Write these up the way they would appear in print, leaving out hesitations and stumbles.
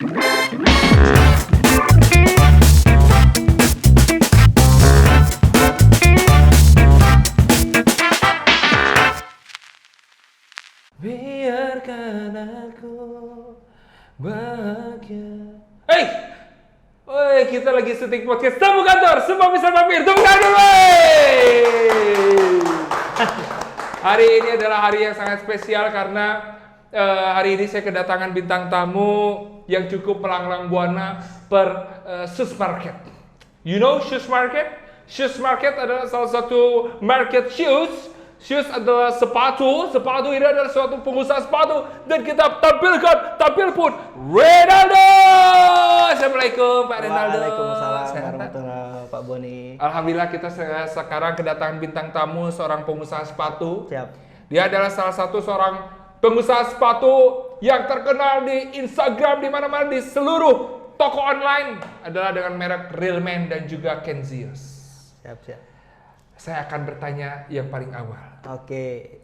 Biarkan aku bahagia. Hey! Woi, kita lagi syuting podcast Tamu Kantor, semua bisa mampir, tepuk tangan dulu! Hari ini adalah hari yang sangat spesial karena hari ini saya kedatangan bintang tamu yang cukup melanglang buana shoes market. You know shoes market? Shoes market adalah salah satu market shoes. Shoes adalah sepatu ini adalah suatu pengusaha sepatu dan kita tampil pun Renaldo. Assalamualaikum Pak Renaldo. Waalaikumsalam warahmatullahi Pak Boni. Alhamdulillah kita sekarang kedatangan bintang tamu seorang pengusaha sepatu. Siap. Dia adalah salah satu seorang pengusaha sepatu yang terkenal di Instagram di mana-mana di seluruh toko online adalah dengan merek Realman dan juga Kenzios. Siap. Saya akan bertanya yang paling awal. Oke.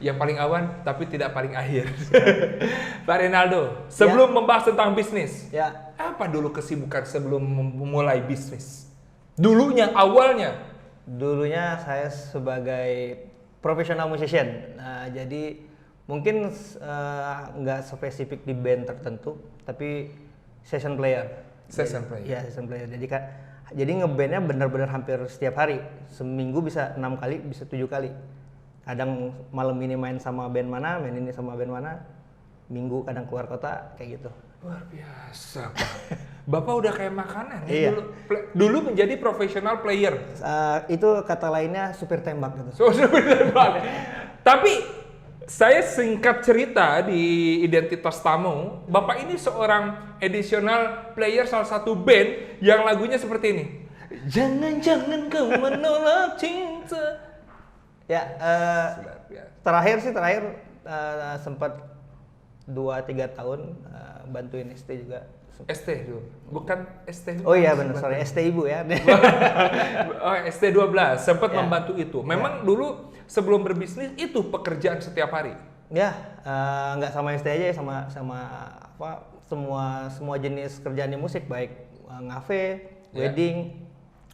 Yang paling awal tapi tidak paling akhir. Pak Renaldo, sebelum membahas tentang bisnis, apa dulu kesibukan sebelum memulai bisnis? Awalnya saya sebagai profesional musician. Nah, jadi mungkin nggak spesifik di band tertentu, tapi session player. Session player. Iya, session player. Jadi ngebandnya benar-benar hampir setiap hari. Seminggu bisa 6 kali, bisa 7 kali. Kadang malam ini main sama band mana, main ini sama band mana. Minggu kadang keluar kota, kayak gitu. Luar biasa, Pak. Bapak udah kayak makanan ya? Iya. Dulu menjadi profesional player. Itu kata lainnya supir tembak gitu. Supir tembak. Tapi saya singkat cerita di identitas tamu, Bapak ini seorang additional player salah satu band yang lagunya seperti ini. Jangan kau menolak cinta. Ya, terakhir sempat 2-3 tahun bantuin ST juga. ST dulu, bukan ST. Oh iya benar, sorry, ST Ibu ya. Oh, ST12 sempat membantu itu. Memang dulu sebelum berbisnis itu pekerjaan setiap hari. Ya, nggak sama ST aja, sama apa semua jenis kerjaan di musik, baik ngafe, wedding,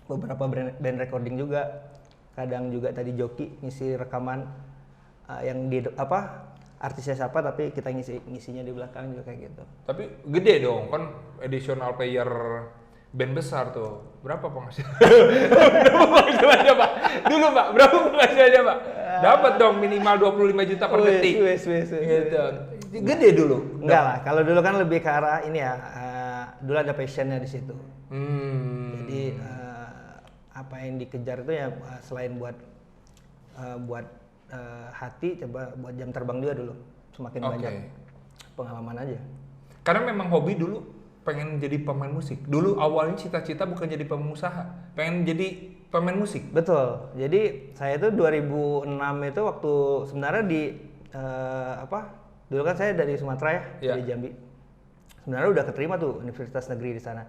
beberapa band recording juga. Kadang juga tadi joki ngisi rekaman yang di artisnya siapa tapi kita ngisinya di belakang juga kayak gitu. Tapi gede dong kan additional player band besar tuh. Berapa penghasilan? Berapa penghasilannya, Pak? Dulu, Pak, berapa penghasilannya, Pak? Dapat dong minimal 25 juta per detik. Gitu. Gede dulu. Enggak lah, kalau dulu kan lebih ke arah ini ya. Dulu ada passionnya di situ. Jadi apa yang dikejar itu ya selain buat hati, coba buat jam terbang juga dulu. Semakin banyak pengalaman aja. Karena memang hobi dulu pengen jadi pemain musik. Dulu awalnya cita-cita bukan jadi pengusaha, pengen jadi pemain musik. Betul. Jadi saya itu 2006 itu waktu sebenarnya di dulu kan saya dari Sumatera ya, dari Jambi. Sebenarnya udah keterima tuh Universitas Negeri di sana.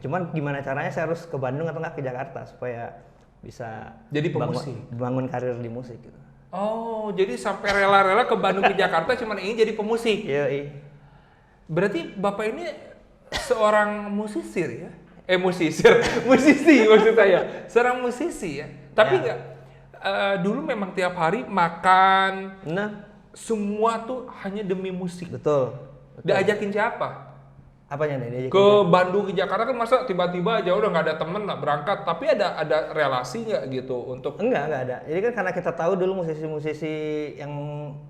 Cuman gimana caranya saya harus ke Bandung atau nggak ke Jakarta supaya bisa jadi pemusik, bangun karir di musik gitu. Oh, jadi sampai rela-rela ke Bandung ke Jakarta cuman ingin jadi pemusik. Iya. Berarti Bapak ini seorang musisi ya? Musisi maksud saya. Seorang musisi ya. Tapi nggak dulu memang tiap hari makan. Semua tuh hanya demi musik. Betul. Diajakin siapa? Apanya nih? Ke Bandung ke Jakarta kan masa tiba-tiba aja udah nggak ada temen nggak berangkat. Tapi ada relasi nggak gitu untuk? Nggak ada. Jadi kan karena kita tahu dulu musisi-musisi yang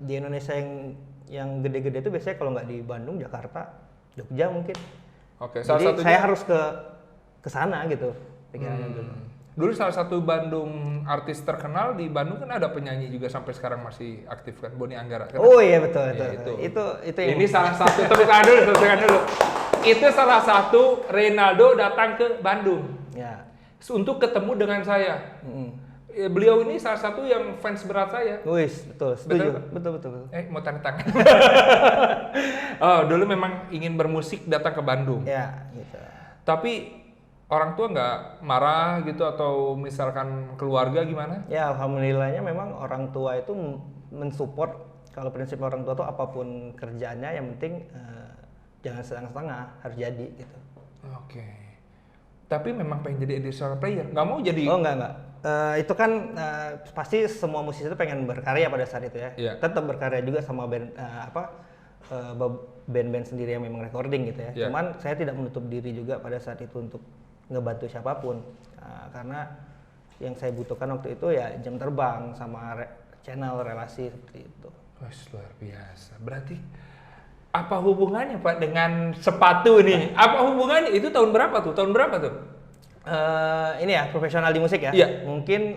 di Indonesia yang gede-gede itu biasanya kalau nggak di Bandung, Jakarta, Jogja mungkin. Salah jadi satunya, saya harus ke sana gitu pikirannya dulu. Dulu salah satu Bandung artis terkenal di Bandung kan ada penyanyi juga sampai sekarang masih aktif kan, Boni Anggara kan? Oh iya betul. Itu yang ini salah satu tepuk tangan dulu. Itu salah satu Renaldo datang ke Bandung. Ya. Untuk ketemu dengan saya. Beliau ini salah satu yang fans berat saya. Betul, setuju. Betul. Mau tanda tangan. Oh, dulu memang ingin bermusik datang ke Bandung. Ya, gitu. Tapi orang tua nggak marah gitu atau misalkan keluarga gimana? Ya, alhamdulillahnya memang orang tua itu mensupport. Kalau prinsip orang tua tuh apapun kerjaannya yang penting jangan setengah-setengah, harus jadi gitu. Oke. Tapi memang pengen jadi editorial player, nggak mau jadi. Oh enggak. Itu kan pasti semua musisi itu pengen berkarya pada saat itu ya. Iya. Tetap berkarya juga sama band band-band sendiri yang memang recording gitu ya. Iya. Cuman saya tidak menutup diri juga pada saat itu untuk ngebantu siapapun. Karena yang saya butuhkan waktu itu ya jam terbang sama channel relasi seperti itu. Wah, luar biasa. Berarti apa hubungannya Pak dengan sepatu nih? Apa hubungannya? Itu tahun berapa tuh? Tahun berapa tuh? Ini ya profesional di musik ya. Iya. Mungkin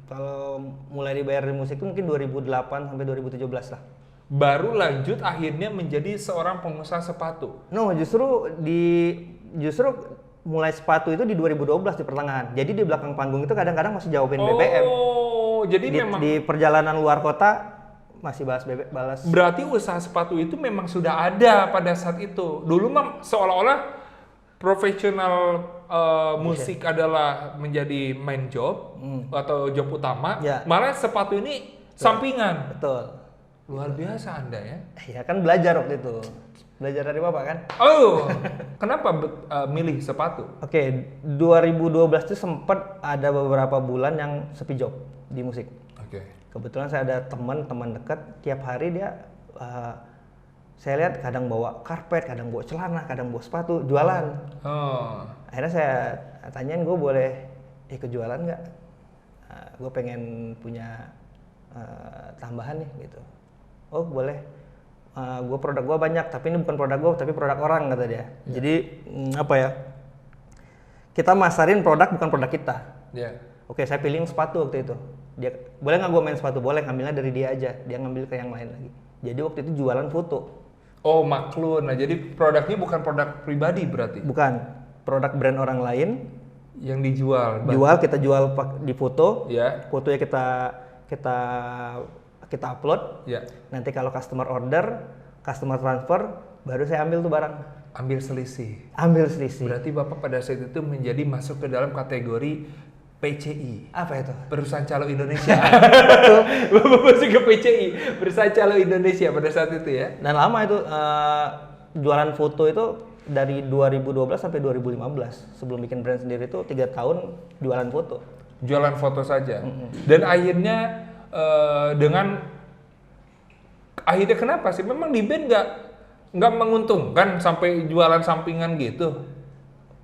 kalau mulai dibayar di musik itu mungkin 2008 sampai 2017 lah. Baru lanjut akhirnya menjadi seorang pengusaha sepatu. No, justru mulai sepatu itu di 2012 di pertengahan. Jadi di belakang panggung itu kadang-kadang masih jawabin BBM. Oh, jadi memang Di perjalanan luar kota masih balas. berarti usaha sepatu itu memang sudah ada pada saat itu. Dulu mah seolah-olah profesional musik adalah menjadi main job atau job utama, Ya. malah sepatu ini sampingan. Betul. Luar biasa Anda ya. Ya kan belajar waktu itu. Belajar dari Bapak kan? Oh, kenapa milih sepatu? Oke, 2012 itu sempat ada beberapa bulan yang sepi job di musik. Oke. Kebetulan saya ada teman dekat, tiap hari dia saya lihat kadang bawa karpet, kadang bawa celana, kadang bawa sepatu, jualan. Oh. Akhirnya saya tanyain, gue boleh ikut jualan nggak? Gue pengen punya tambahan nih gitu. Oh boleh. Gue produk gue banyak, tapi ini bukan produk gue, tapi produk orang kata dia. Jadi apa ya? Kita masarin produk bukan produk kita. Ya. Oke, saya pilih sepatu waktu itu. Dia boleh nggak gue main sepatu? Boleh, ngambilnya dari dia aja. Dia ngambil ke yang lain lagi. Jadi waktu itu jualan foto. Oh, maklun. Nah, jadi produknya bukan produk pribadi berarti. Bukan produk brand orang lain. Yang dijual. Kita jual di foto. Ya. Fotonya kita upload. Ya. Nanti kalau customer order, customer transfer, baru saya ambil tuh barang. Ambil selisih. Ambil selisih. Berarti Bapak pada saat itu menjadi masuk ke dalam kategori PCI. Apa itu? Perusahaan Calo Indonesia. Bapak masuk ke PCI, Perusahaan Calo Indonesia pada saat itu ya. Dan lama itu jualan foto itu dari 2012 sampai 2015. Sebelum bikin brand sendiri itu 3 tahun jualan foto. Jualan foto saja. Dan akhirnya akhirnya kenapa sih? Memang di band nggak menguntungkan sampai jualan sampingan gitu.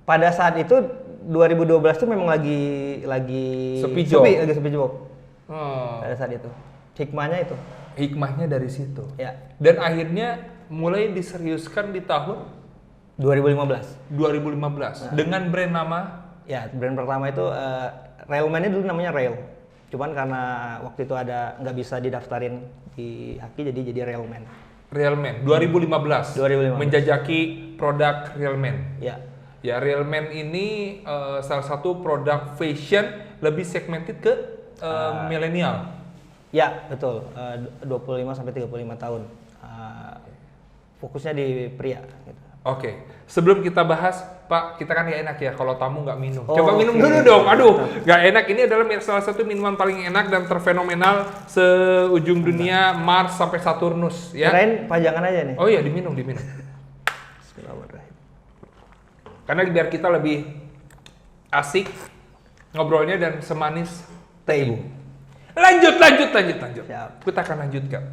Pada saat itu 2012 itu memang lagi Sepi job. lagi sepi job. Oh. Pada saat itu. Hikmahnya itu. Hikmahnya dari situ. Ya. Dan akhirnya mulai diseriuskan di tahun 2015. 2015 dengan brand nama Ya, brand pertama itu Railman-nya dulu namanya Rail. Cuman karena waktu itu nggak bisa didaftarin di Haki jadi Railman. Realman 2015. 2015. Menjajaki produk Realman. Ya. Ya, Realman ini salah satu produk fashion lebih segmented ke milenial. Ya, betul. 25 sampai 35 tahun. Fokusnya di pria gitu. Oke, sebelum kita bahas, Pak, kita kan nggak enak ya kalau tamu nggak minum. Oh, Coba minum oke. dulu dong. Aduh, nggak enak. Ini adalah salah satu minuman paling enak dan terfenomenal seujung dunia, Mars sampai Saturnus. Ya. Kirain pajangan aja nih. Oh iya, diminum. Bismillahirrahmanirrahim. Karena biar kita lebih asik ngobrolnya dan semanis Teh Ibu. Lanjut. Siap. Kita akan lanjutkan.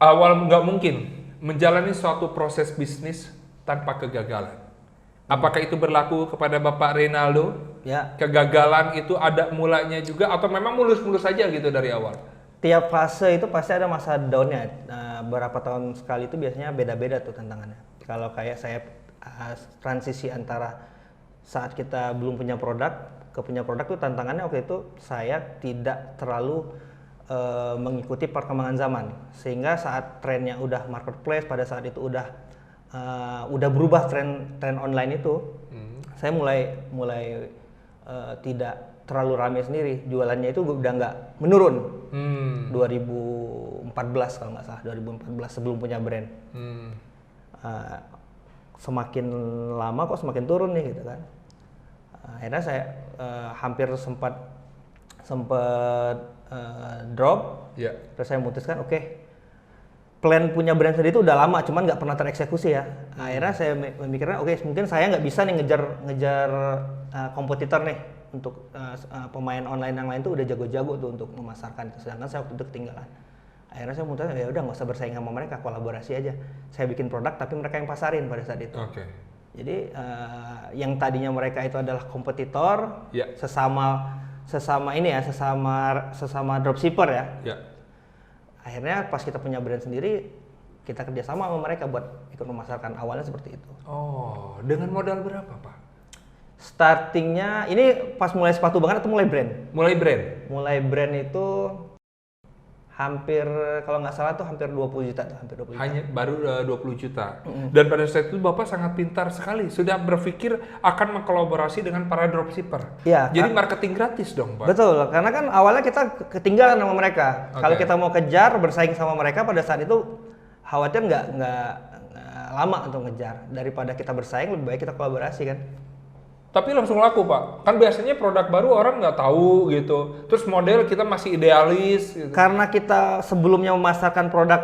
Awal nggak mungkin menjalani suatu proses bisnis tanpa kegagalan. Apakah itu berlaku kepada Bapak Reynaldo? Ya. Kegagalan itu ada mulanya juga atau memang mulus-mulus saja gitu dari awal? Tiap fase itu pasti ada masa down-nya. Berapa tahun sekali itu biasanya beda-beda tuh tantangannya. Kalau kayak saya transisi antara saat kita belum punya produk ke punya produk tuh tantangannya waktu itu saya tidak terlalu mengikuti perkembangan zaman, sehingga saat trennya udah marketplace, pada saat itu udah berubah tren online itu, saya mulai tidak terlalu ramai sendiri, jualannya itu udah nggak menurun. 2014 kalau nggak salah, 2014 sebelum punya brand. Semakin lama kok semakin turun nih gitu kan. Akhirnya saya hampir sempat drop. Ya. Terus saya memutuskan oke, plan punya brand sendiri itu udah lama, cuman nggak pernah tereksekusi ya. Akhirnya saya memikirkan, oke, mungkin saya nggak bisa nih ngejar kompetitor nih untuk pemain online yang lain tuh udah jago-jago tuh untuk memasarkan itu, sedangkan saya waktu itu ketinggalan. Akhirnya saya memutuskan ya udah nggak usah bersaing sama mereka, kolaborasi aja. Saya bikin produk tapi mereka yang pasarin pada saat itu. Oke. Jadi yang tadinya mereka itu adalah kompetitor, Ya. sesama ini ya, sesama dropshipper ya. Ya. Akhirnya pas kita punya brand sendiri, kita kerjasama sama mereka buat ikut memasarkan, awalnya seperti itu. Oh, dengan modal berapa, Pak? Startingnya, ini pas mulai sepatu banget atau mulai brand? Mulai brand. Mulai brand itu hampir, kalau nggak salah tuh hampir 20 juta tuh, hampir 20 juta. Hanya baru 20 juta. Dan pada saat itu Bapak sangat pintar sekali, sudah berpikir akan mengkolaborasi dengan para dropshipper. Iya. Jadi marketing gratis dong, Pak. Betul, karena kan awalnya kita ketinggalan sama mereka. Oke. Kalau kita mau kejar, bersaing sama mereka pada saat itu, khawatir nggak lama untuk ngejar. Daripada kita bersaing, lebih baik kita kolaborasi kan. Tapi langsung laku, Pak. Kan biasanya produk baru orang nggak tahu gitu. Terus model kita masih idealis gitu. Karena kita sebelumnya memasarkan produk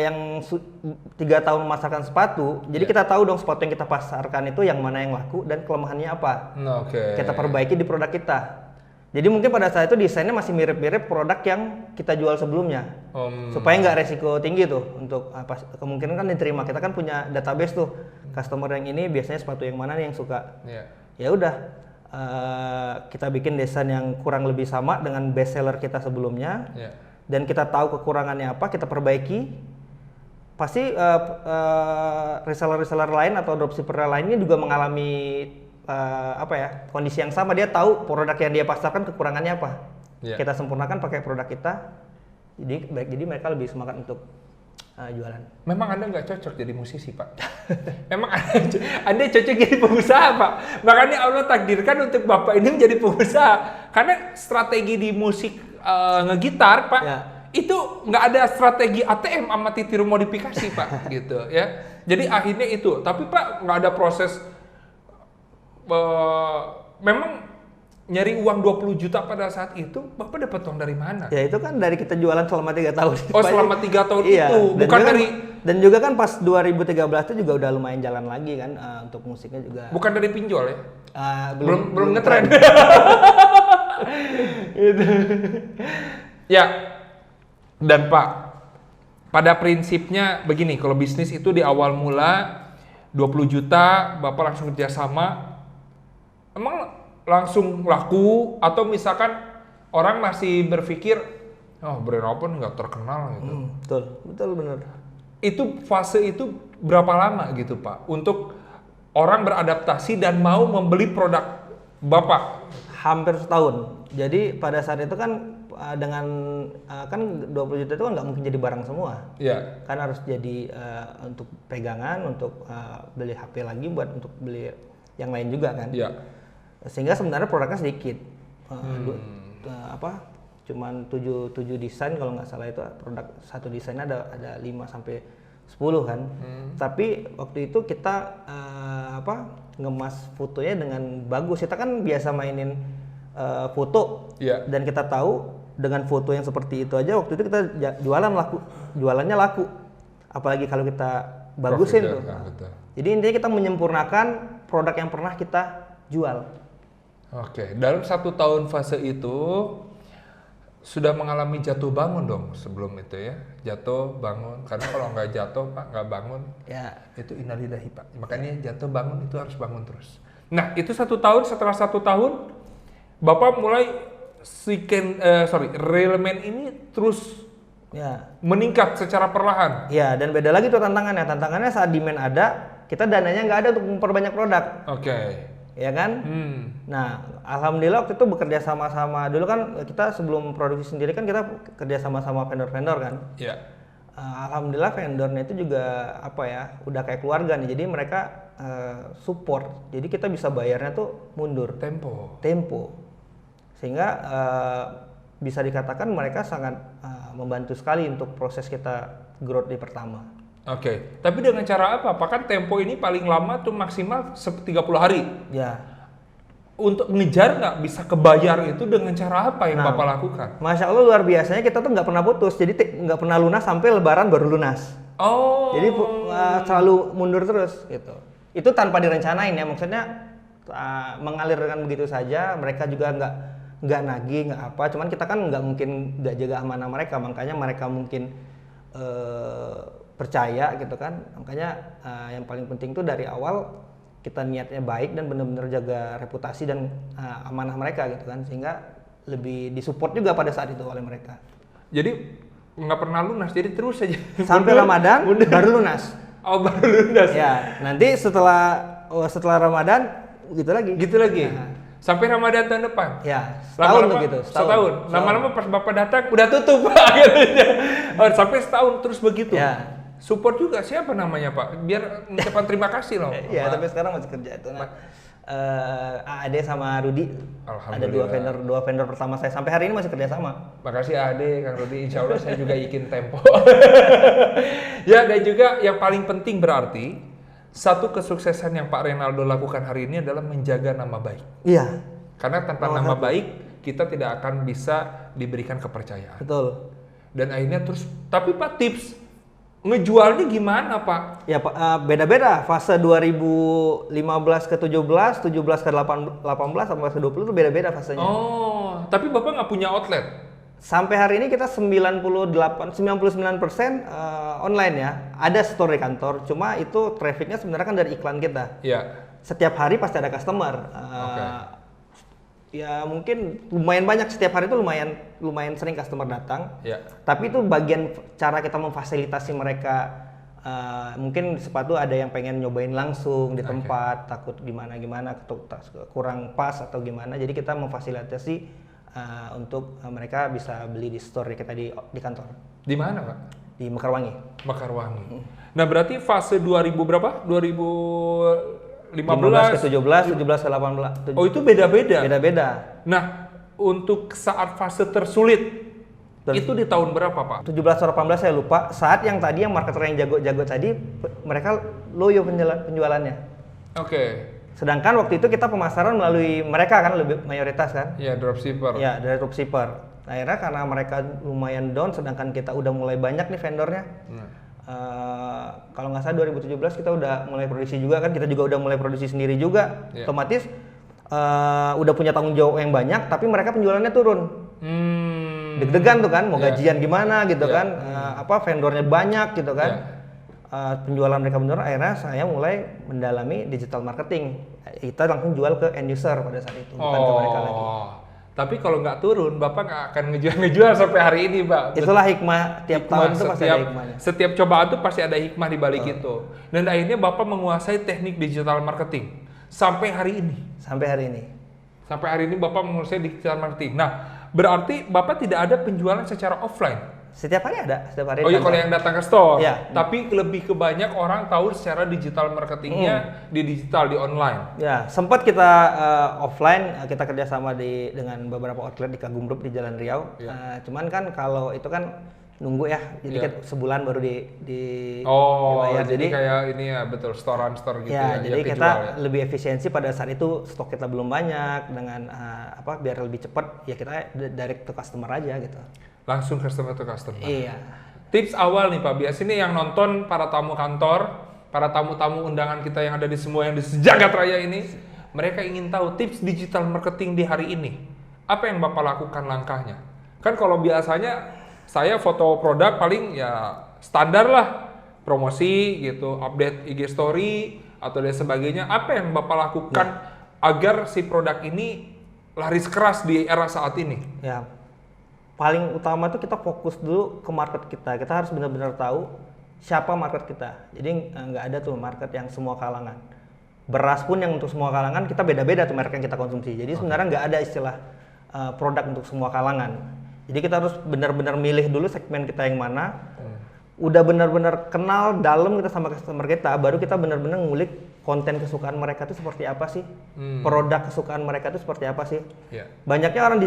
yang 3 tahun memasarkan sepatu, jadi kita tahu dong sepatu yang kita pasarkan itu yang mana yang laku dan kelemahannya apa. Oke. Kita perbaiki di produk kita. Jadi mungkin pada saat itu desainnya masih mirip-mirip produk yang kita jual sebelumnya, supaya nggak resiko tinggi tuh untuk kemungkinan kan diterima. Kita kan punya database tuh, customer yang ini biasanya sepatu yang mana nih yang suka. Iya. Ya udah, kita bikin desain yang kurang lebih sama dengan best seller kita sebelumnya. Iya. Dan kita tahu kekurangannya apa, kita perbaiki. Pasti reseller-reseller lain atau dropshipper lainnya juga mengalami kondisi yang sama. Dia tahu produk yang dia pasarkan kekurangannya apa. Yeah. Kita sempurnakan pakai produk kita. Jadi mereka lebih semangat untuk jualan. Memang Anda nggak cocok jadi musisi, Pak. Memang Anda cocok jadi pengusaha, Pak. Makanya Allah takdirkan untuk Bapak ini menjadi pengusaha. Karena strategi di musik ngegitar, Pak, Ya. itu nggak ada strategi ATM sama titir modifikasi, Pak, gitu ya. Jadi akhirnya itu. Tapi Pak nggak ada proses. Memang nyari uang 20 juta pada saat itu, Bapak dapat uang dari mana? Ya itu kan dari kita jualan selama 3 tahun. Oh, selama 3 tahun Iya, itu, dan bukan juga dari dan juga kan pas 2013 itu juga udah lumayan jalan lagi kan, untuk musiknya juga. bukan dari pinjol ya? Belum ngetren. Itu. Ya. Dan Pak, pada prinsipnya begini, kalau bisnis itu di awal mula 20 juta, Bapak langsung kerjasama, emang langsung laku atau misalkan orang masih berpikir, oh brand apa nggak terkenal gitu. Betul benar. Itu fase itu berapa lama gitu Pak untuk orang beradaptasi dan mau membeli produk Bapak? Hampir setahun. Jadi pada saat itu kan dengan kan 20 juta itu kan nggak mungkin jadi barang semua. Iya. Kan harus jadi untuk pegangan, untuk beli HP lagi buat untuk beli yang lain juga kan. Iya. Sehingga sebenarnya produknya sedikit. Cuman 7 desain kalau nggak salah, itu produk satu desainnya ada 5 sampai 10 kan. Tapi waktu itu kita ngemas fotonya dengan bagus. Kita kan biasa mainin foto. Iya. Dan kita tahu dengan foto yang seperti itu aja waktu itu kita jualannya laku. Apalagi kalau kita bagusin tuh. Betul. Jadi intinya kita menyempurnakan produk yang pernah kita jual. Oke, dalam 1 tahun fase itu sudah mengalami jatuh bangun dong sebelum itu ya, jatuh bangun. Karena kalau nggak jatuh Pak, nggak bangun, Ya. itu innalillahi Pak. Makanya jatuh bangun itu harus bangun terus. Nah itu 1 tahun, setelah 1 tahun Bapak mulai Real-Man ini terus meningkat secara perlahan. Ya, dan beda lagi tuh tantangannya. Tantangannya saat demand ada, kita dananya nggak ada untuk memperbanyak produk. Oke. Ya kan? Nah, alhamdulillah waktu itu bekerja sama-sama. Dulu kan kita sebelum produksi sendiri kan kita kerja sama-sama vendor-vendor kan. Iya. Alhamdulillah vendornya itu juga udah kayak keluarga nih. Jadi mereka support. Jadi kita bisa bayarnya tuh mundur. Tempo. Sehingga bisa dikatakan mereka sangat membantu sekali untuk proses kita growth di pertama. Oke, tapi dengan cara apa? Apakah tempo ini paling lama tuh maksimal 30 hari? Ya. untuk ngejar nggak bisa kebayar itu dengan cara apa yang Nah, Bapak lakukan? Masya Allah luar biasanya kita tuh nggak pernah putus, jadi nggak pernah lunas sampai Lebaran baru lunas. Oh. Jadi selalu mundur terus gitu. Itu tanpa direncanain ya, maksudnya mengalir dengan begitu saja. Mereka juga nggak nagih nggak apa. Cuman kita kan nggak mungkin nggak jaga amanah mereka, makanya mereka mungkin percaya gitu kan. Makanya yang paling penting tuh dari awal kita niatnya baik dan benar-benar jaga reputasi dan amanah mereka gitu kan, sehingga lebih disupport juga pada saat itu oleh mereka. Jadi nggak pernah lunas, jadi terus saja. Sampai Ramadan baru lunas. Oh, baru lunas. Ya, nanti setelah Ramadan gitu lagi. Gitu lagi. Nah, Sampai Ramadan tahun depan. ya, setahun tuh gitu. Setahun. Lama-lama pas Bapak datang udah tutup Pak. Oh, sampai setahun terus begitu. Ya. Support juga siapa namanya Pak? Biar mengucapkan terima kasih loh. Iya, Pak. tapi sekarang masih kerja itu. Nah, Ade sama Rudi ada Alhamdulillah. dua vendor pertama saya sampai hari ini masih kerja sama. Makasih Ade, Kang Rudi. Insya Allah saya juga ikin tempo. Ya, dan juga yang paling penting berarti satu kesuksesan yang Pak Renaldo lakukan hari ini adalah menjaga nama baik. Iya, Karena tanpa nama baik kita tidak akan bisa diberikan kepercayaan. betul. Dan akhirnya terus, tapi Pak tips ngejualnya gimana Pak? Ya, beda-beda. Fase 2015 ke 17, 17 ke 18 sampai ke 20 itu beda-beda fasenya. Oh, tapi Bapak nggak punya outlet? Sampai hari ini kita 99% online ya. Ada store di kantor, cuma itu trafficnya sebenarnya kan dari iklan kita. Iya. Setiap hari pasti ada customer. Ya mungkin lumayan banyak, setiap hari itu lumayan sering customer datang. Iya. Tapi itu bagian cara kita memfasilitasi mereka. Mungkin sepatu ada yang pengen nyobain langsung di tempat, takut gimana kurang pas atau gimana. Jadi kita memfasilitasi untuk mereka bisa beli di store kita di kantor. Di mana Pak? Di Mekarwangi. Mekarwangi. Nah berarti fase 2000 berapa? 15 ke 17, 17 ke 18. Oh itu beda-beda? Beda-beda. Nah untuk saat fase tersulit itu di tahun berapa Pak? 17 atau 18 saya lupa. Saat yang tadi yang marketer yang jago-jago tadi mereka loyo penjualannya. Oke. Sedangkan waktu itu kita pemasaran melalui mereka kan lebih mayoritas kan? Ya dropshipper. Ya dari dropshipper. Akhirnya karena mereka lumayan down, sedangkan kita udah mulai banyak nih vendornya. Kalau nggak salah 2017 kita udah mulai produksi juga kan, kita juga udah mulai produksi sendiri juga. Otomatis udah punya tanggung jawab yang banyak, tapi mereka penjualannya turun. Deg-degan tuh kan, mau gajian gimana gitu kan, vendornya banyak gitu kan. Penjualan mereka menurun, akhirnya saya mulai mendalami digital marketing. Kita langsung jual ke end user pada saat itu, bukan ke mereka lagi. Tapi kalau nggak turun, Bapak nggak akan ngejual sampai hari ini, Pak. Itulah hikmah tiap tahun itu pasti ada hikmahnya. Setiap cobaan itu pasti ada hikmah di balik itu. Dan akhirnya Bapak menguasai teknik digital marketing sampai hari ini. Sampai hari ini. Sampai hari ini Bapak menguasai digital marketing. Nah, berarti Bapak tidak ada penjualan secara offline. Setiap hari ada, setiap hari. Oh iya, kalau yang datang ke store. Ya. Tapi lebih ke banyak orang tahu secara digital marketingnya di digital, di online. Ya, sempat kita offline, kita kerjasama dengan beberapa outlet di Kagum Group di Jalan Riau. Cuman kan kalau itu kan nunggu ya, jadi kan sebulan baru dibayar. Jadi kayak ini ya, betul, store gitu ya. Jadi kita lebih efisiensi pada saat itu, stok kita belum banyak, dengan biar lebih cepat ya kita direct to customer aja gitu. Langsung customer to customer. Iya. Tips awal nih Pak, biasanya yang nonton para tamu kantor, para tamu-tamu undangan kita yang ada di semua yang di sejagat raya ini, mereka ingin tahu tips digital marketing di hari ini. Apa yang Bapak lakukan langkahnya? Kan kalau biasanya saya foto produk paling ya standar lah, promosi gitu, update IG story atau dan sebagainya. Apa yang Bapak lakukan agar si produk ini laris keras di era saat ini? Ya. Paling utama tuh kita fokus dulu ke market kita. Kita harus benar-benar tahu siapa market kita. Jadi nggak ada tuh market yang semua kalangan. Beras pun yang untuk semua kalangan kita beda-beda tuh merek yang kita konsumsi. Jadi sebenarnya nggak ada istilah produk untuk semua kalangan. Jadi kita harus benar-benar milih dulu segmen kita yang mana. Udah benar-benar kenal dalam kita sama customer kita, baru kita benar-benar ngulik konten kesukaan mereka itu seperti apa sih, produk kesukaan mereka itu seperti apa sih. Banyaknya orang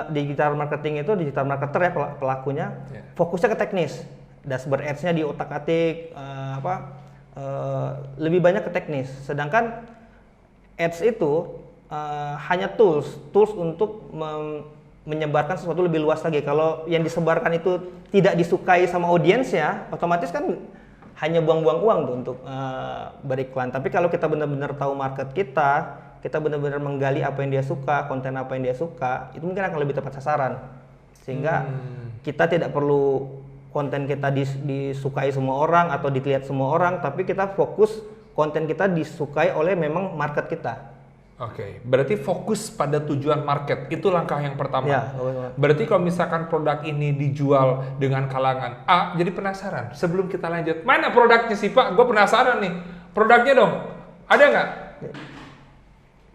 digital marketing itu digital marketer ya pelakunya, fokusnya ke teknis, dashboard ads-nya di otak-atik, lebih banyak ke teknis. Sedangkan ads itu hanya tools untuk menyebarkan sesuatu lebih luas lagi. Kalau yang disebarkan itu tidak disukai sama audiensnya, otomatis kan hanya buang-buang uang tuh untuk beriklan. Tapi kalau kita benar-benar tahu market kita benar-benar menggali apa yang dia suka, konten apa yang dia suka, itu mungkin akan lebih tepat sasaran. Sehingga kita tidak perlu konten kita disukai semua orang atau dilihat semua orang, tapi kita fokus konten kita disukai oleh memang market kita. Oke, berarti fokus pada tujuan market, itu langkah yang pertama. Ya, berarti kalau misalkan produk ini dijual dengan kalangan A, jadi penasaran. Sebelum kita lanjut, mana produknya sih Pak? Gue penasaran nih. Produknya dong, ada nggak?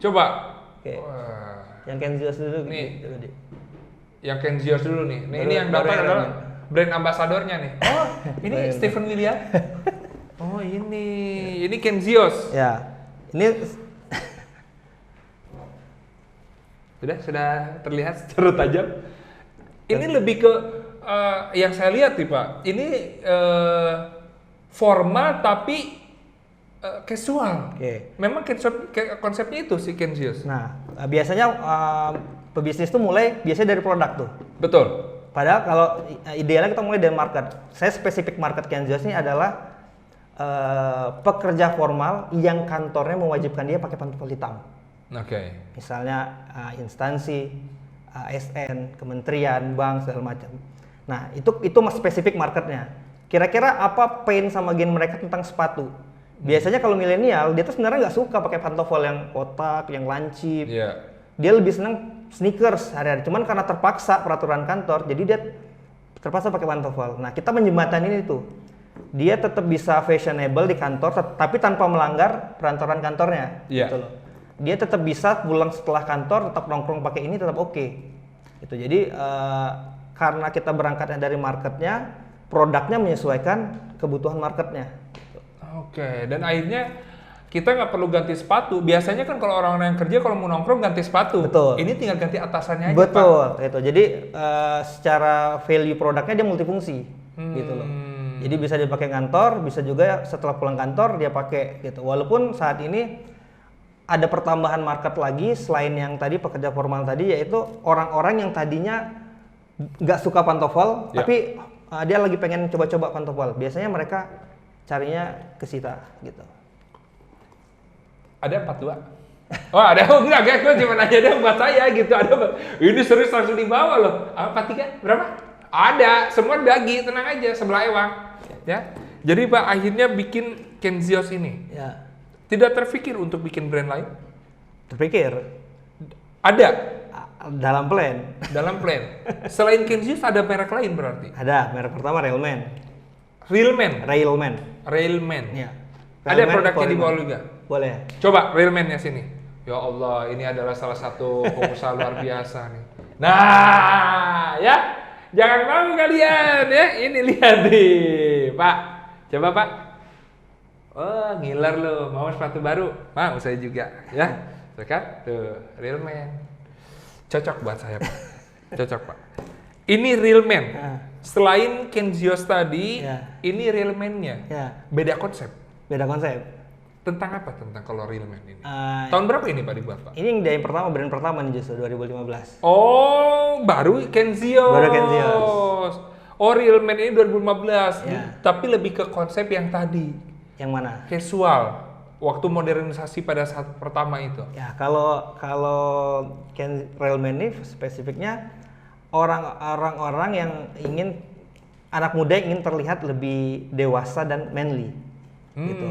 Coba. Oke. Yang Kenzios dulu. Nih. Yang Kenzios dulu nih. Ini yang dapat adalah brand ambasadornya nih. Oh, ini Stephen William. Oh, ini Kenzios. Ya. Ini sudah terlihat secara tajam. Ini lebih ke yang saya lihat nih Pak. Ini formal tapi casual. Oke. Memang konsepnya itu si Kenzios. Nah, biasanya pebisnis tuh mulai biasanya dari produk tuh. Betul. Padahal kalau idealnya kita mulai dari market. Saya spesifik market Kenzios ini adalah pekerja formal yang kantornya mewajibkan dia pakai pantofel hitam. Oke. Misalnya instansi, ASN, kementerian, bank segala macam. Nah, itu mas spesifik marketnya. Kira-kira apa pain sama gen mereka tentang sepatu? Biasanya kalau milenial dia tuh sebenarnya nggak suka pakai pantofel yang kotak, yang lancip. Yeah. Dia lebih senang sneakers hari-hari. Cuman karena terpaksa peraturan kantor, jadi dia terpaksa pakai pantofel. Nah, kita menjembatani ini tuh. Dia tetap bisa fashionable di kantor, tapi tanpa melanggar peraturan kantornya. Yeah. Gitu loh. Dia tetap bisa pulang setelah kantor, tetap nongkrong pakai ini, tetap oke. Gitu. Jadi karena kita berangkatnya dari marketnya, produknya menyesuaikan kebutuhan marketnya. Oke, dan akhirnya kita nggak perlu ganti sepatu. Biasanya kan kalau orang-orang yang kerja kalau mau nongkrong ganti sepatu. Betul. Ini tinggal ganti atasannya aja, betul, Pak. itu. Jadi secara value produknya dia multifungsi, gitu loh. Jadi bisa dipakai kantor, bisa juga setelah pulang kantor dia pakai, gitu. Walaupun saat ini ada pertambahan market lagi selain yang tadi pekerja formal tadi, yaitu orang-orang yang tadinya nggak suka pantofel, tapi dia lagi pengen coba-coba pantofel. Biasanya mereka carinya ke Sita, gitu. Ada 42? Oh ada, oh enggak, gue cuma nanya dong buat saya gitu. Ada, ini serius langsung dibawa loh. 43? Berapa? Ada, semua dagi, tenang aja, sebelah ewang. Ya, jadi Pak akhirnya bikin Kenzios ini. Ya. Tidak terpikir untuk bikin brand lain? Terpikir. Ada? Dalam plan. Dalam plan. Selain Kenzios ada merek lain berarti? Ada, merek pertama Railman. Railman. Ya. Ada Railman, produknya di bawah Polymer. juga? Boleh. Coba Railman-nya sini. Ya Allah, ini adalah salah satu pengusaha luar biasa nih. Nah, ya. Jangan mau kalian ya. Ini lihat nih, Pak. Coba, Pak. Oh, ngiler lo, mau sepatu baru? Mau saya juga, ya. Dekat tuh, Railman. Cocok buat saya, Pak. Cocok, Pak. Ini Railman. Selain Kenzios tadi, ini Railman-nya. Ya. Beda konsep. Beda konsep. Tentang apa tentang kalau Railman ini? Tahun berapa ini Pak dibuat, Pak? Ini yang dari pertama, brand pertama nih justru 2015. Oh, baru Kenzios. Baru Kenzios. Oh, Railman ini 2015. Ya. Tapi lebih ke konsep yang tadi. Yang mana? Casual. Waktu modernisasi pada saat pertama itu. Ya, kalau Railman ini spesifiknya orang-orang yang ingin, anak muda yang ingin terlihat lebih dewasa dan manly. Gitu.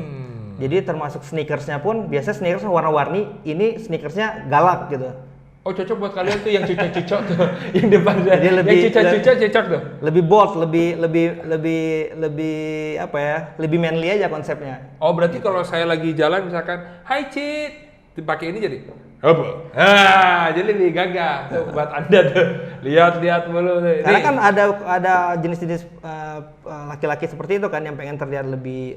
Jadi termasuk sneakersnya pun biasa sneakers warna-warni, ini sneakersnya galak gitu. Oh, cocok buat kalian tuh yang cucok-cucok tuh, yang depan Jadi yang cucok-cucok cocok tuh. Lebih bold, lebih apa ya? Lebih manly aja konsepnya. Oh, berarti kalau saya lagi jalan misalkan, "Hai Cit," dipakai ini jadi apa? Jadi lebih gagah tuh buat Anda tuh. Lihat-lihat mulu tuh. Karena kan ada jenis-jenis laki-laki seperti itu kan yang pengen terlihat lebih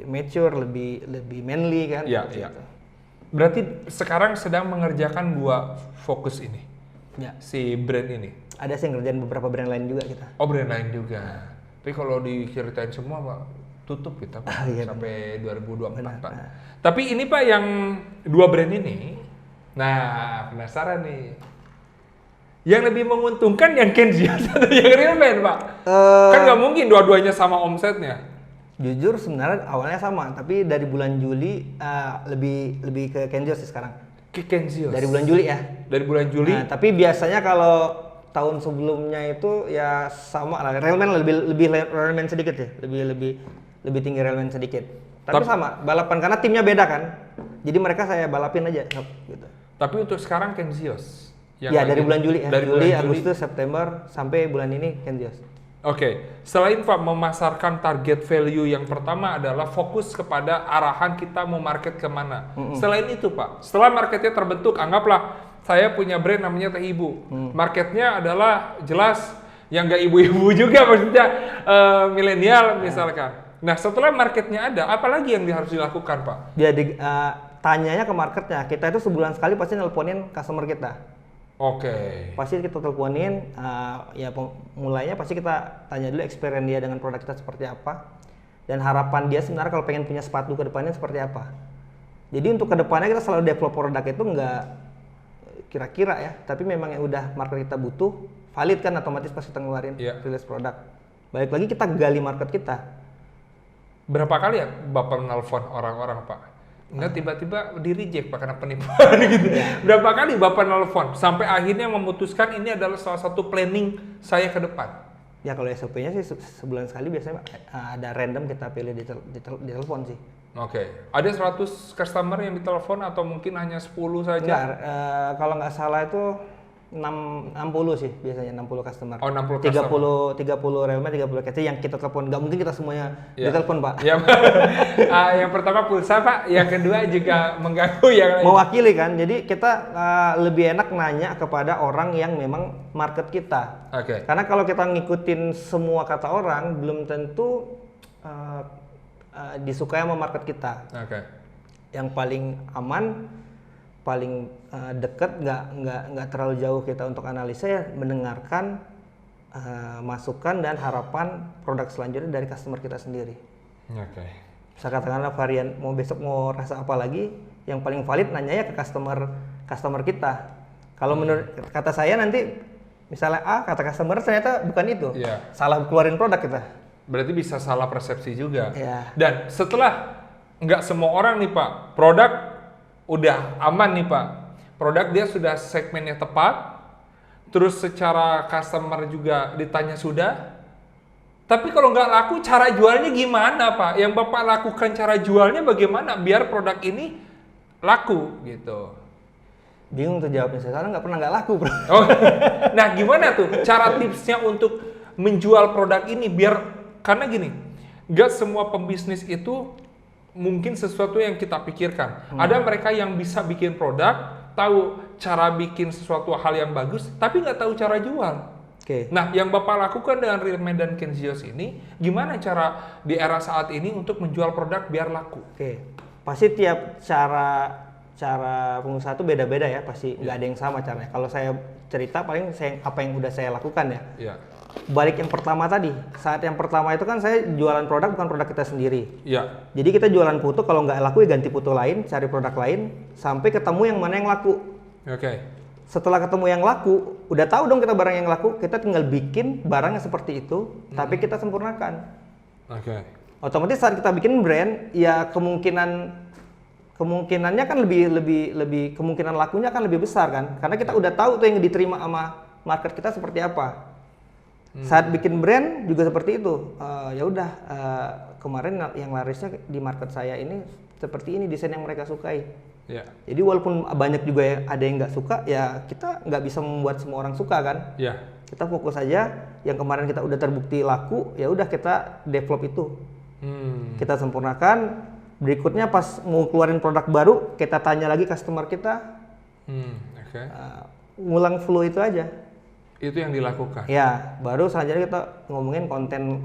mature, lebih manly kan. Iya, iya. Berarti sekarang sedang mengerjakan dua fokus ini. Ya. Si brand ini. Ada sih yang ngerjain beberapa brand lain juga kita. Oh, brand lain juga. Tapi kalau diceritain semua, Pak, tutup kita Pak, Iya, sampai 2024 benar. Pak. Tapi ini Pak yang 2 brand ini, nah penasaran nih. Yang lebih menguntungkan yang Kenzios atau yang Realme Pak? Kan nggak mungkin dua-duanya sama omsetnya. Jujur sebenarnya awalnya sama, tapi dari bulan Juli lebih ke Kenzios sih sekarang. Ke Kenzios. Dari bulan Juli ya. Dari bulan Juli. Nah, tapi biasanya kalau tahun sebelumnya itu ya sama lah. Railman lebih Railman sedikit ya, lebih tinggi Railman sedikit. Tapi sama, balapan karena timnya beda kan. Jadi mereka saya balapin aja gitu. Tapi untuk sekarang Kenzios. Ya dari bulan Juli ya. Dari Juli, bulan Agustus, September sampai bulan ini Kenzios. Oke, selain Pak memasarkan target value yang pertama adalah fokus kepada arahan kita mau market kemana. Selain itu Pak, setelah marketnya terbentuk, anggaplah saya punya brand namanya Teh Ibu. Marketnya adalah jelas yang nggak ibu-ibu juga, maksudnya milenial misalkan. Nah setelah marketnya ada, apa lagi yang harus dilakukan Pak? Jadi tanyanya ke marketnya, kita itu sebulan sekali pasti nelponin customer kita. Oke. Pasti kita teleponin, ya mulainya pasti kita tanya dulu experience dia dengan produk kita seperti apa, dan harapan dia sebenarnya kalau pengen punya sepatu ke depannya seperti apa. Jadi untuk ke depannya kita selalu develop produk itu nggak kira-kira ya, tapi memang yang udah market kita butuh, valid kan otomatis pasti kita ngeluarin rilis produk. Balik lagi kita gali market kita. Berapa kali ya Bapak nelfon orang-orang Pak? Enggak, tiba-tiba di reject Pak karena penipuan gitu. Berapa kali Bapak nelfon sampai akhirnya memutuskan ini adalah salah satu planning saya ke depan? Ya kalau SOP-nya sih sebulan sekali biasanya ada random kita pilih di telepon sih. Oke. Ada 100 customer yang ditelepon atau mungkin hanya 10 saja? Enggak, kalau nggak salah itu 60 sih biasanya, 60 customer. Oh, 60 customer. 30 Realme, 30 Kenzios yang kita telepon. Nggak mungkin kita semuanya ditelepon, Pak. Ya. Yang pertama pulsa, Pak. Yang kedua juga mengganggu yang lain. Mewakili kan. Jadi kita lebih enak nanya kepada orang yang memang market kita. Oke. Karena kalau kita ngikutin semua kata orang, belum tentu disukai sama market kita. Oke. Yang paling aman, paling deket, nggak terlalu jauh kita untuk analisa ya, mendengarkan masukan dan harapan produk selanjutnya dari customer kita sendiri. Oke. Saya katakanlah varian besok mau rasa apa lagi, yang paling valid nanyanya ke customer kita. Kalau menurut kata saya nanti misalnya A kata customer ternyata bukan itu, salah keluarin produk kita. Berarti bisa salah persepsi juga. Ya. Dan setelah nggak semua orang nih Pak, produk udah aman nih Pak. Produk dia sudah segmennya tepat, terus secara customer juga ditanya sudah. Tapi kalau nggak laku, cara jualnya gimana Pak? Yang Bapak lakukan cara jualnya bagaimana biar produk ini laku gitu? Bingung tuh jawabnya, saya nggak pernah nggak laku bro. Oh, nah gimana tuh cara tipsnya untuk menjual produk ini biar, karena gini, nggak semua pembisnis itu mungkin sesuatu yang kita pikirkan. Ada mereka yang bisa bikin produk, tahu cara bikin sesuatu hal yang bagus, tapi nggak tahu cara jual. Oke. Nah, yang Bapak lakukan dengan Realme dan Kenzios ini, gimana cara di era saat ini untuk menjual produk biar laku? Oke, pasti tiap cara pengusaha itu beda-beda ya, pasti nggak ada yang sama caranya. Kalau saya cerita paling apa yang udah saya lakukan ya. Iya. Balik yang pertama tadi, saat yang pertama itu kan saya jualan produk bukan produk kita sendiri. Iya. Jadi kita jualan foto, kalau nggak laku ya ganti foto lain, cari produk lain, sampai ketemu yang mana yang laku. Oke. Setelah ketemu yang laku, udah tahu dong kita barang yang laku, kita tinggal bikin barang yang seperti itu, tapi kita sempurnakan. Oke. Otomatis saat kita bikin brand, ya kemungkinannya kan lebih kemungkinan lakunya kan lebih besar kan, karena kita udah tahu tuh yang diterima sama market kita seperti apa. Saat bikin brand juga seperti itu. Ya udah, kemarin yang larisnya di market saya ini seperti ini desain yang mereka sukai. Iya. Jadi walaupun banyak juga ada yang nggak suka, ya kita nggak bisa membuat semua orang suka kan. Iya. Kita fokus aja yang kemarin kita udah terbukti laku, ya udah kita develop itu. Kita sempurnakan. Berikutnya pas mau keluarin produk baru, kita tanya lagi customer kita. Oke. Ngulang flow itu aja. Itu yang dilakukan. Ya, baru selanjutnya kita ngomongin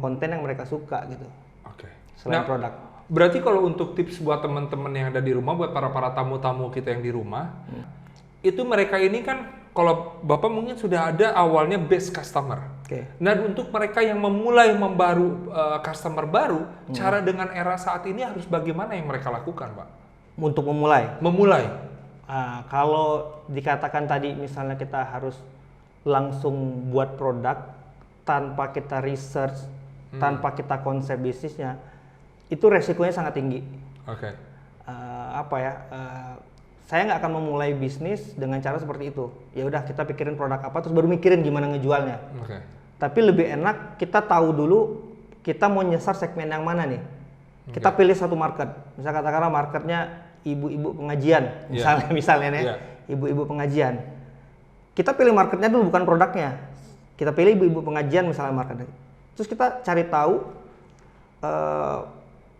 konten yang mereka suka gitu. Oke. Selain produk. Berarti kalau untuk tips buat teman-teman yang ada di rumah, buat para tamu-tamu kita yang di rumah, itu mereka ini kan, kalau Bapak mungkin sudah ada awalnya base customer. Oke. Nah, untuk mereka yang memulai customer baru, cara dengan era saat ini harus bagaimana yang mereka lakukan, Pak? Untuk memulai. Memulai. Kalau dikatakan tadi misalnya kita harus langsung buat produk tanpa kita research, tanpa kita konsep bisnisnya, itu resikonya sangat tinggi. Oke. Saya nggak akan memulai bisnis dengan cara seperti itu. Ya udah kita pikirin produk apa, terus baru mikirin gimana ngejualnya. Oke. Tapi lebih enak kita tahu dulu kita mau nyasar segmen yang mana nih. Kita pilih satu market. Misal katakanlah marketnya ibu-ibu pengajian, misalnya nih, ibu-ibu pengajian. Kita pilih marketnya dulu, bukan produknya. Kita pilih ibu-ibu pengajian misalnya marketnya. Terus kita cari tahu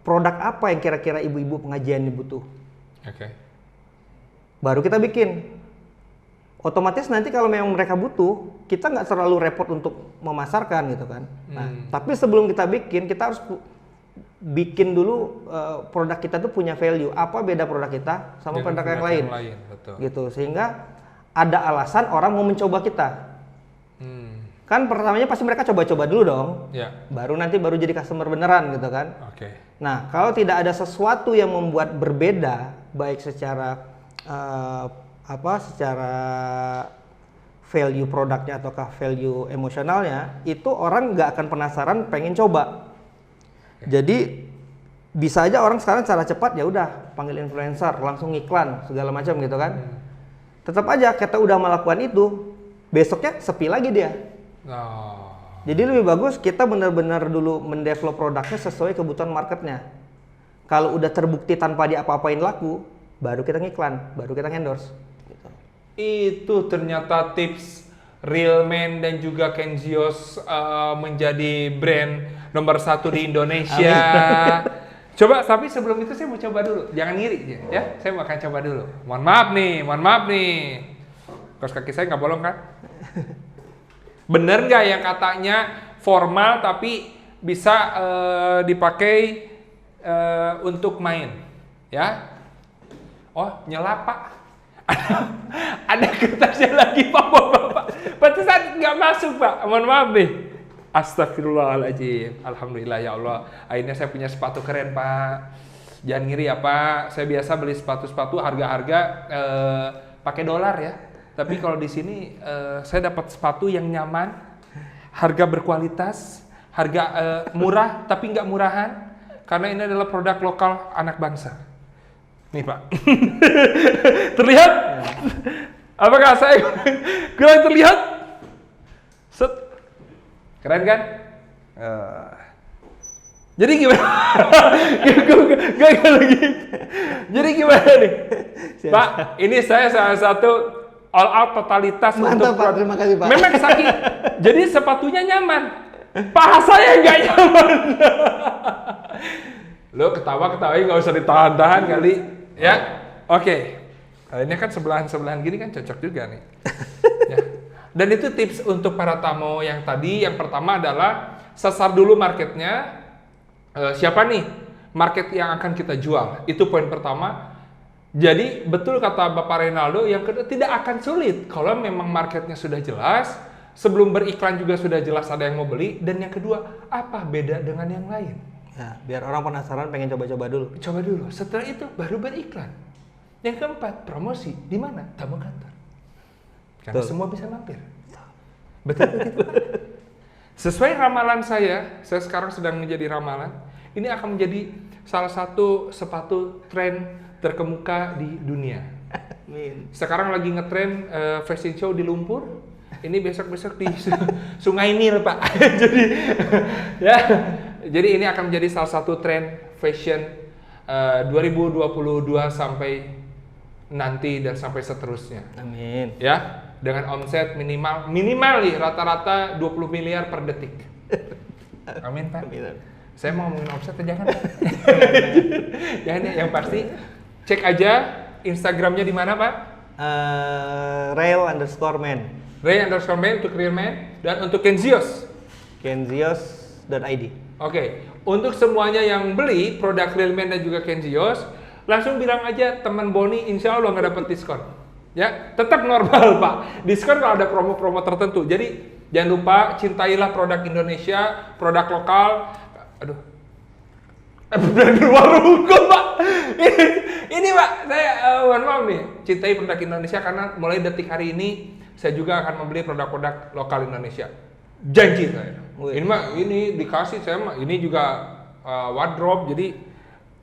produk apa yang kira-kira ibu-ibu pengajian ini butuh. Oke. Baru kita bikin. Otomatis nanti kalau memang mereka butuh, kita nggak terlalu repot untuk memasarkan gitu kan. Nah, tapi sebelum kita bikin, kita harus bikin dulu produk kita tuh punya value. Apa beda produk kita sama produk yang lain? Betul. Gitu. Sehingga ada alasan orang mau mencoba kita. Kan pertamanya pasti mereka coba-coba dulu dong. Ya. Baru jadi customer beneran gitu kan. Oke. Nah, kalau tidak ada sesuatu yang membuat berbeda, baik secara secara value produknya ataukah value emosionalnya, itu orang nggak akan penasaran, pengen coba. Jadi bisa aja orang sekarang cara cepat ya udah panggil influencer, langsung iklan segala macam gitu kan. Tetap aja kita udah melakukan itu, besoknya sepi lagi dia. Jadi lebih bagus kita benar-benar dulu mendevelop produknya sesuai kebutuhan marketnya. Kalau udah terbukti tanpa diapa-apain laku, baru kita ngiklan, baru kita endorse. Gitu. Itu ternyata tips Realman dan juga Kenzios menjadi brand nomor 1 di Indonesia. Coba, tapi sebelum itu saya mau coba dulu. Jangan ngiri ya. Saya mau akan coba dulu. Mohon maaf nih. Kaos kaki saya nggak bolong kan? Bener nggak yang katanya formal tapi bisa dipakai untuk main? Ya? Oh, nyelap Pak. Ada kertasnya lagi Bapak. Pantesan nggak masuk Pak. Mohon maaf nih. Astagfirullahaladzim. Alhamdulillah ya Allah. Akhirnya saya punya sepatu keren Pak. Jangan ngiri ya Pak. Saya biasa beli sepatu-sepatu harga-harga pakai dolar ya. Tapi kalau di sini saya dapat sepatu yang nyaman, harga berkualitas, harga murah tapi nggak murahan. Karena ini adalah produk lokal anak bangsa. Nih Pak. Terlihat? Apakah saya kurang terlihat? Set. Keren kan? Jadi gimana? Gak lagi. Jadi gimana nih? Pak, ini saya salah satu all out totalitas. Mantap untuk Pak, terima kasih Pak. Memang sakit. Jadi sepatunya nyaman. Paha saya nggak nyaman. Lo ketawa-ketawain nggak usah ditahan-tahan kali. Ya, oke. Ini kan sebelahan-sebelahan gini kan cocok juga nih. Ya. Dan itu tips untuk para tamu yang tadi. Yang pertama adalah sasar dulu marketnya. Siapa nih market yang akan kita jual? Itu poin pertama. Jadi betul kata Bapak Reynaldo, yang kedua tidak akan sulit kalau memang marketnya sudah jelas. Sebelum beriklan juga sudah jelas ada yang mau beli. Dan yang kedua, apa beda dengan yang lain? Ya, biar orang penasaran pengen coba-coba dulu. Coba dulu. Setelah itu baru beriklan. Yang keempat, promosi. Di mana? Tamu kantor. Karena semua bisa mampir. Betul begitu Pak. Sesuai ramalan saya sekarang sedang menjadi ramalan. Ini akan menjadi salah satu sepatu tren terkemuka di dunia. Sekarang lagi ngetren fashion show di lumpur. Ini besok-besok di Sungai Nil Pak. Jadi ya. Jadi ini akan menjadi salah satu tren fashion 2022 sampai nanti dan sampai seterusnya. Amin. Ya, dengan omset minimal nih rata-rata 20 miliar per detik. Amin Pak. Amin. Saya mau ngomongin omset jangan. Jangan ya, yang pasti cek aja Instagramnya di mana Pak? Rail_man. Rail_man untuk Realman dan untuk Kenzios. Kenzios.id. Oke, untuk semuanya yang beli produk Realman dan juga Kenzios, langsung bilang aja teman Boni, insya Allah nggak dapat diskon. Ya, tetap normal Pak. Diskon kalau ada promo-promo tertentu. Jadi Jangan lupa cintailah produk Indonesia, produk lokal. Aduh. Brand luar hukum, Pak. Ini Pak, saya mohon maaf nih, cintai produk Indonesia karena mulai detik hari ini saya juga akan membeli produk-produk lokal Indonesia. Janji saya. Wih. Ini dikasih saya mah, ini juga wardrobe, jadi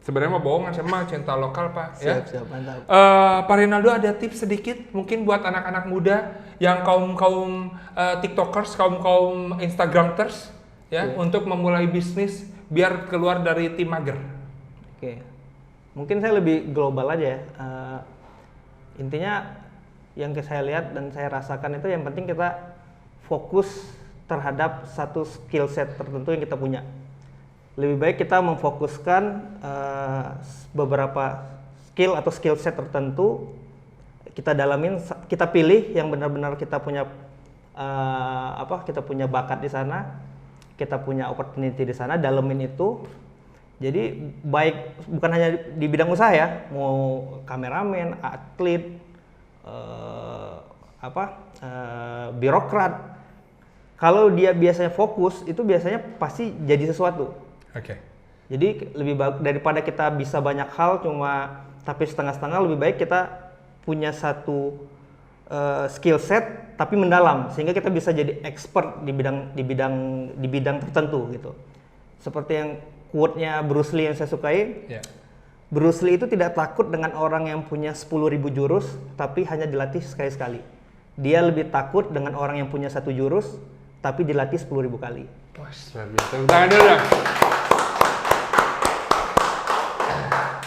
sebenarnya mah bohongan, saya mah cinta lokal Pak. Siap, mantap. Pak Rinaldo ada tips sedikit mungkin buat anak-anak muda yang kaum tiktokers, kaum instagramers ya, untuk memulai bisnis biar keluar dari tim mager. Oke, mungkin saya lebih global aja ya. Intinya yang saya lihat dan saya rasakan itu yang penting kita fokus terhadap satu skill set tertentu yang kita punya. Lebih baik kita memfokuskan beberapa skill atau skill set tertentu, kita dalamin, kita pilih yang benar-benar kita punya kita punya bakat di sana, kita punya opportunity di sana, dalemin itu. Jadi baik bukan hanya di bidang usaha ya, mau kameramen, atlet, birokrat. Kalau dia biasanya fokus, itu biasanya pasti jadi sesuatu. Oke. Jadi lebih baik daripada kita bisa banyak hal tapi setengah-setengah, lebih baik kita punya satu skill set tapi mendalam sehingga kita bisa jadi expert di bidang tertentu gitu. Seperti yang quote-nya Bruce Lee yang saya sukai. Yeah. Bruce Lee itu tidak takut dengan orang yang punya 10.000 jurus tapi hanya dilatih sekali-sekali. Dia lebih takut dengan orang yang punya 1 jurus tapi dilatih 10.000 kali. Wah, luar biasa. Tangan dulu dong.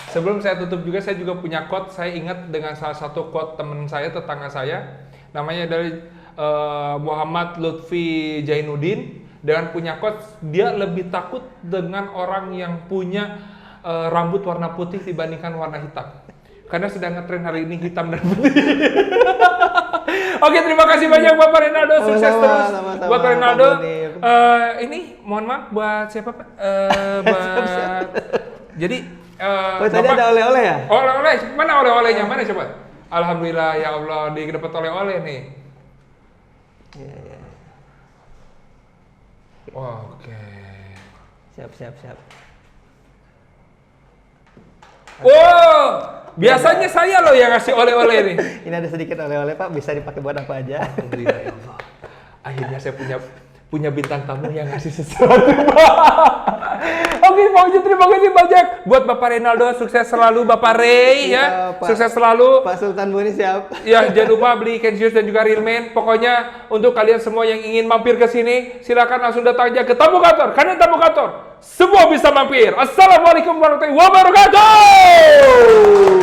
Sebelum saya tutup juga, saya juga punya quote. Saya ingat dengan salah satu quote teman saya, tetangga saya, namanya dari Muhammad Lutfi Jainuddin, dengan punya quote, dia lebih takut dengan orang yang punya rambut warna putih dibandingkan warna hitam. Karena sedang ngetren hari ini hitam dan putih. Oke, terima kasih banyak Bapak Rinaldo, sukses terus buat Pak Rinaldo. Ini mohon maaf buat siapa Pak? Jadi tadi ada oleh-oleh ya? Oleh-oleh, mana oleh-olehnya? Mana coba? Alhamdulillah ya Allah, dapat oleh-oleh nih. Iya. Oke. Siap. Oh, biasanya saya loh yang ngasih oleh-oleh nih. Ini ada sedikit oleh-oleh Pak, bisa dipakai buat apa aja. Alhamdulillah ya Allah. Akhirnya saya punya bintang tamu yang ngasih sesuatu. Oke, Pak Uji, terima kasih banyak buat Bapak Rinaldo, sukses selalu Bapak Ray ya. Pak, sukses selalu. Pak Sultan Buni siap. Ya, jangan lupa beli Ken Juice dan juga Real Man. Pokoknya untuk kalian semua yang ingin mampir ke sini, silakan langsung datang aja ke Tamu Kantor. Karena Tamu Kantor semua bisa mampir. Assalamualaikum warahmatullahi wabarakatuh.